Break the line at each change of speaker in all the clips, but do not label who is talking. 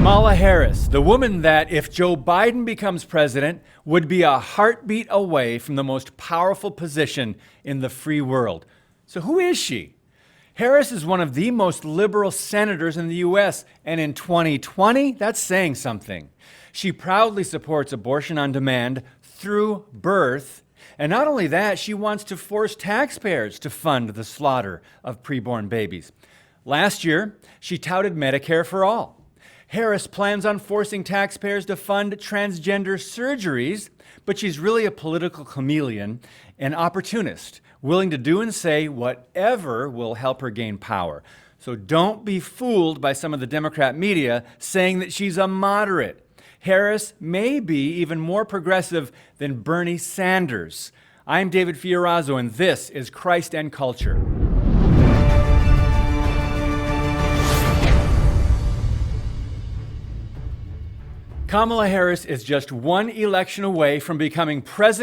Kamala Harris, the woman that, if Joe Biden becomes president, would be a heartbeat away from the most powerful position in the free world. So who is she? Harris is one of the most liberal senators in the U.S., and in 2020, that's saying something. She proudly supports abortion on demand through birth, and not only that, she wants to force taxpayers to fund the slaughter of preborn babies. Last year, she touted Medicare for all. Harris plans on forcing taxpayers to fund transgender surgeries, but she's really a political chameleon, an opportunist, willing to do and say whatever will help her gain power. So don't be fooled by some of the Democrat media saying that she's a moderate. Harris may be even more progressive than Bernie Sanders. I'm David Fiorazo, and this is Christ and Culture. Kamala Harris is just one election away from becoming vice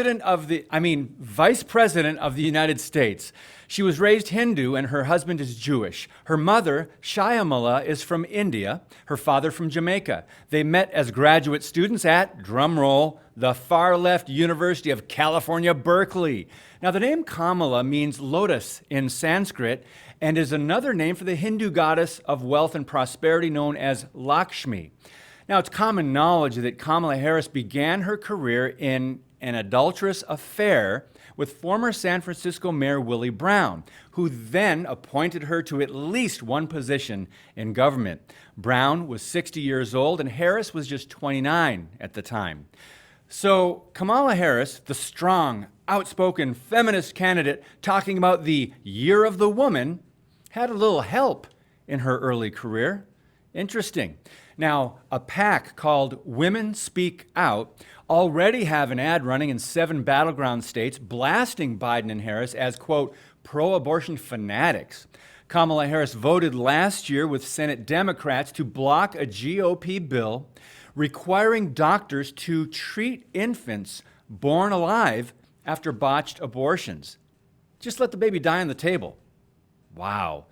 president of the United States. She was raised Hindu and her husband is Jewish. Her mother, Shyamala, is from India, her father from Jamaica. They met as graduate students at, drumroll, the far-left University of California, Berkeley. Now, the name Kamala means lotus in Sanskrit and is another name for the Hindu goddess of wealth and prosperity known as Lakshmi. Now, it's common knowledge that Kamala Harris began her career in an adulterous affair with former San Francisco Mayor Willie Brown, who then appointed her to at least one position in government. Brown was 60 years old and Harris was just 29 at the time. So Kamala Harris, the strong, outspoken feminist candidate talking about the year of the woman, had a little help in her early career. Interesting. Now, a PAC called Women Speak Out already have an ad running in 7 battleground states blasting Biden and Harris as, quote, pro-abortion fanatics. Kamala Harris voted last year with Senate Democrats to block a GOP bill requiring doctors to treat infants born alive after botched abortions. Just let the baby die on the table. Wow.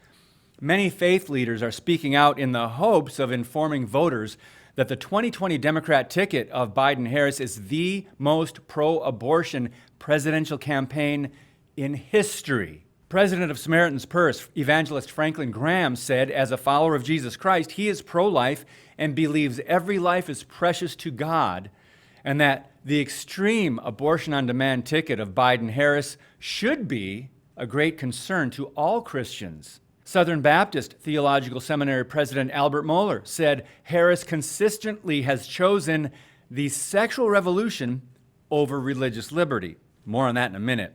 Many faith leaders are speaking out in the hopes of informing voters that the 2020 Democrat ticket of Biden-Harris is the most pro-abortion presidential campaign in history. President of Samaritan's Purse, evangelist Franklin Graham, said, as a follower of Jesus Christ, he is pro-life and believes every life is precious to God, and that the extreme abortion-on-demand ticket of Biden-Harris should be a great concern to all Christians. Southern Baptist Theological Seminary President Albert Mohler said Harris consistently has chosen the sexual revolution over religious liberty. More on that in a minute.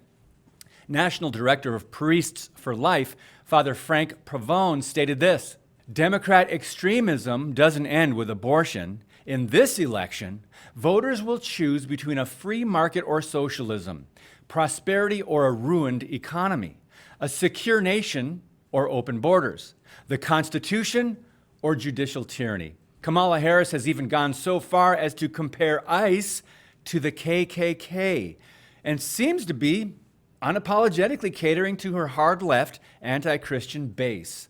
National Director of Priests for Life, Father Frank Pavone, stated this: Democrat extremism doesn't end with abortion. In this election, voters will choose between a free market or socialism, prosperity or a ruined economy, a secure nation or open borders, the Constitution or judicial tyranny. Kamala Harris has even gone so far as to compare ICE to the KKK and seems to be unapologetically catering to her hard-left, anti-Christian base.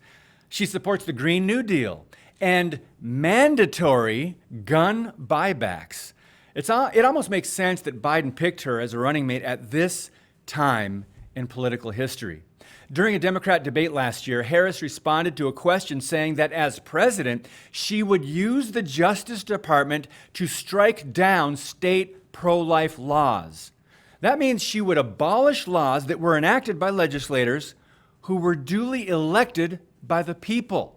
She supports the Green New Deal and mandatory gun buybacks. It almost makes sense that Biden picked her as a running mate at this time in political history. During a Democrat debate last year, Harris responded to a question saying that as president, she would use the Justice Department to strike down state pro-life laws. That means she would abolish laws that were enacted by legislators who were duly elected by the people.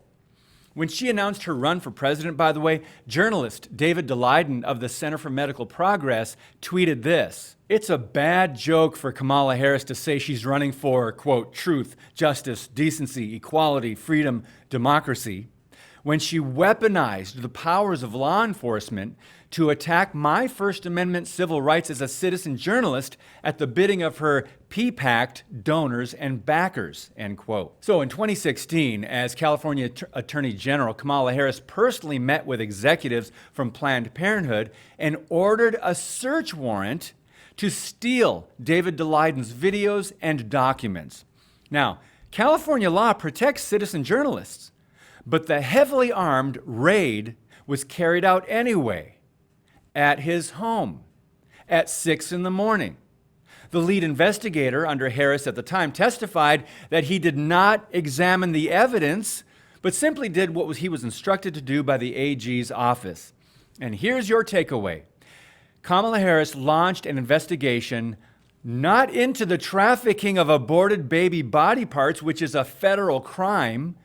When she announced her run for president, by the way, journalist David Daleiden of the Center for Medical Progress tweeted this: "It's a bad joke for Kamala Harris to say she's running for, quote, truth, justice, decency, equality, freedom, democracy, when she weaponized the powers of law enforcement to attack my First Amendment civil rights as a citizen journalist at the bidding of her PPAC donors and backers," end quote. So in 2016, as California Attorney General, Kamala Harris personally met with executives from Planned Parenthood and ordered a search warrant to steal David Daleiden's videos and documents. Now, California law protects citizen journalists, but the heavily armed raid was carried out anyway at his home at 6 in the morning. The lead investigator under Harris at the time testified that he did not examine the evidence, but simply did what he was instructed to do by the AG's office. And here's your takeaway. Kamala Harris launched an investigation not into the trafficking of aborted baby body parts, which is a federal crime,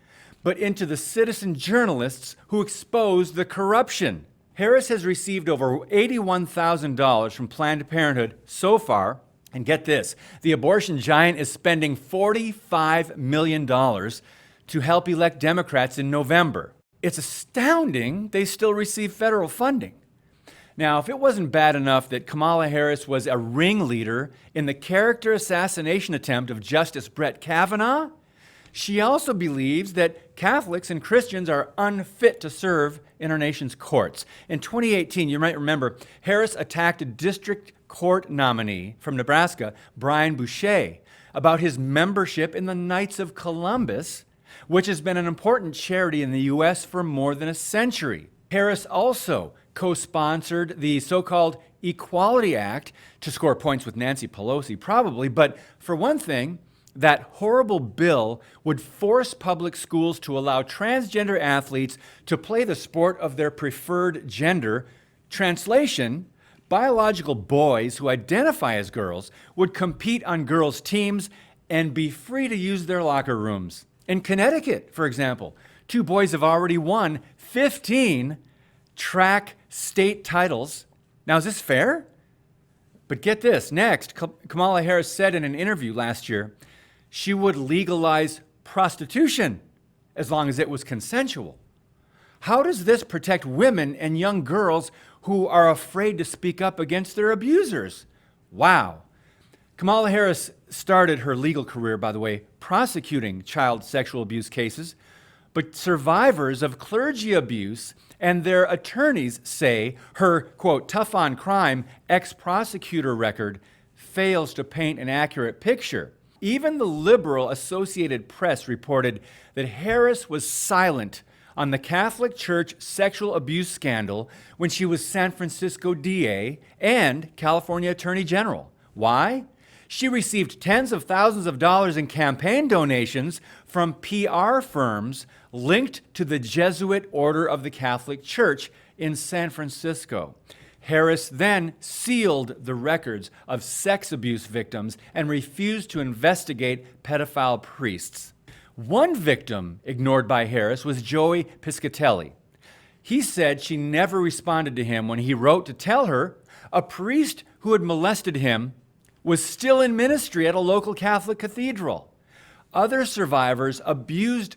but into the citizen journalists who exposed the corruption. Harris has received over $81,000 from Planned Parenthood so far. And get this, the abortion giant is spending $45 million to help elect Democrats in November. It's astounding they still receive federal funding. Now, if it wasn't bad enough that Kamala Harris was a ringleader in the character assassination attempt of Justice Brett Kavanaugh, she also believes that Catholics and Christians are unfit to serve in our nation's courts. In 2018, you might remember, Harris attacked a district court nominee from Nebraska, Brian Boucher, about his membership in the Knights of Columbus, which has been an important charity in the U.S. for more than a century. Harris also co-sponsored the so-called Equality Act to score points with Nancy Pelosi, probably, but for one thing, that horrible bill would force public schools to allow transgender athletes to play the sport of their preferred gender. Translation, biological boys who identify as girls would compete on girls' teams and be free to use their locker rooms. In Connecticut, for example, 2 boys have already won 15 track state titles. Now, is this fair? But get this. Next, Kamala Harris said in an interview last year she would legalize prostitution as long as it was consensual. How does this protect women and young girls who are afraid to speak up against their abusers? Wow. Kamala Harris started her legal career, by the way, prosecuting child sexual abuse cases, but survivors of clergy abuse and their attorneys say her, quote, tough on crime ex-prosecutor record fails to paint an accurate picture. Even the liberal Associated Press reported that Harris was silent on the Catholic Church sexual abuse scandal when she was San Francisco DA and California Attorney General. Why? She received tens of thousands of dollars in campaign donations from PR firms linked to the Jesuit Order of the Catholic Church in San Francisco. Harris then sealed the records of sex abuse victims and refused to investigate pedophile priests. One victim ignored by Harris was Joey Piscatelli. He said she never responded to him when he wrote to tell her a priest who had molested him was still in ministry at a local Catholic cathedral. Other survivors abused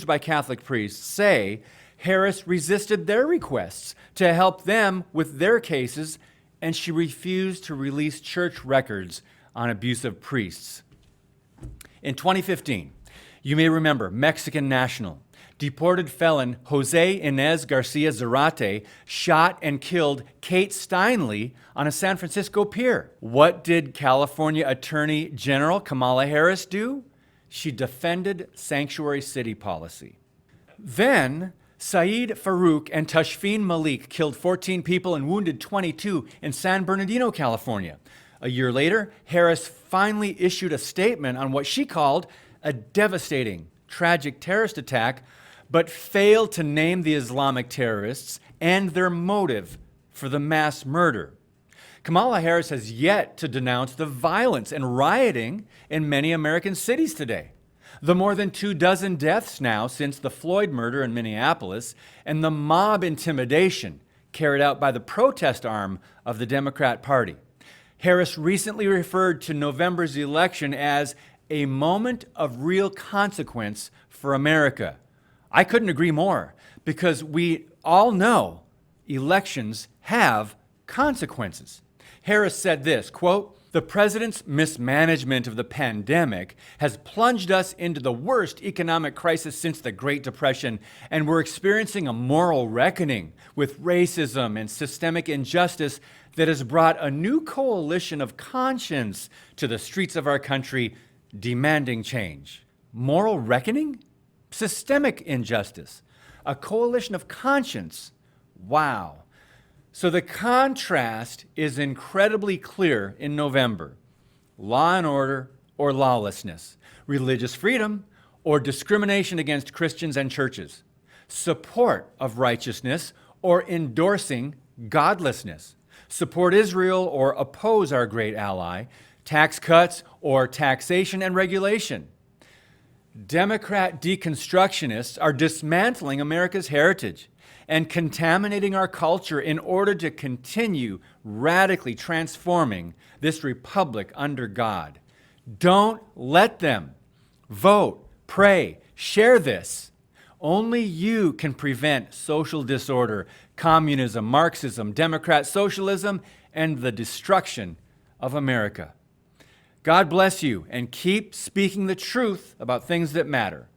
by Catholic priests say Harris resisted their requests to help them with their cases, and she refused to release church records on abusive priests. In 2015, you may remember Mexican national, deported felon Jose Inez Garcia Zarate shot and killed Kate Steinle on a San Francisco pier. What did California Attorney General Kamala Harris do? She defended sanctuary city policy. Then, Saeed Farouk and Tashfeen Malik killed 14 people and wounded 22 in San Bernardino, California. A year later, Harris finally issued a statement on what she called a devastating, tragic terrorist attack, but failed to name the Islamic terrorists and their motive for the mass murder. Kamala Harris has yet to denounce the violence and rioting in many American cities today. The more than 24 deaths now since the Floyd murder in Minneapolis and the mob intimidation carried out by the protest arm of the Democrat Party. Harris recently referred to November's election as a moment of real consequence for America. I couldn't agree more, because we all know elections have consequences. Harris said this, quote, "The president's mismanagement of the pandemic has plunged us into the worst economic crisis since the Great Depression, and we're experiencing a moral reckoning with racism and systemic injustice that has brought a new coalition of conscience to the streets of our country demanding change." Moral reckoning? Systemic injustice. A coalition of conscience. Wow. So the contrast is incredibly clear in November. Law and order or lawlessness. Religious freedom or discrimination against Christians and churches. Support of righteousness or endorsing godlessness. Support Israel or oppose our great ally. Tax cuts or taxation and regulation. Democrat deconstructionists are dismantling America's heritage and contaminating our culture in order to continue radically transforming this republic under God. Don't let them. Vote, pray, share this. Only you can prevent social disorder, communism, Marxism, Democrat socialism, and the destruction of America. God bless you, and keep speaking the truth about things that matter.